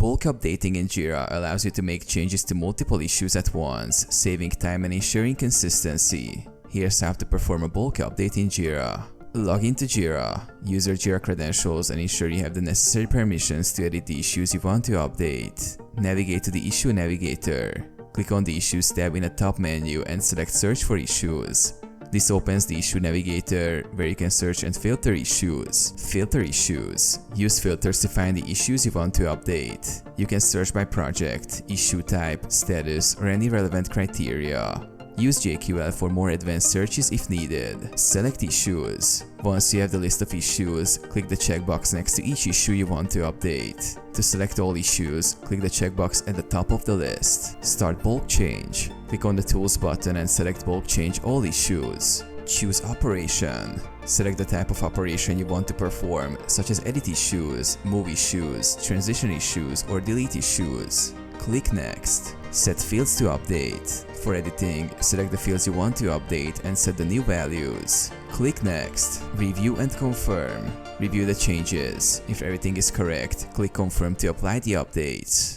Bulk updating in Jira allows you to make changes to multiple issues at once, saving time and ensuring consistency. Here's how to perform a bulk update in Jira. Log into Jira, use your Jira credentials and ensure you have the necessary permissions to edit the issues you want to update. Navigate to the Issue Navigator. Click on the Issues tab in the top menu and select Search for Issues. This opens the Issue Navigator, where you can search and filter issues. Filter issues. Use filters to find the issues you want to update. You can search by project, issue type, status, or any relevant criteria. Use JQL for more advanced searches if needed. Select issues. Once you have the list of issues, click the checkbox next to each issue you want to update. To select all issues, click the checkbox at the top of the list. Start bulk change. Click on the Tools button and select Bulk Change All Issues. Choose Operation. Select the type of operation you want to perform, such as edit issues, move issues, transition issues, or delete issues. Click Next. Set fields to update. For editing, select the fields you want to update and set the new values. Click Next. Review and confirm. Review the changes. If everything is correct, click Confirm to apply the updates.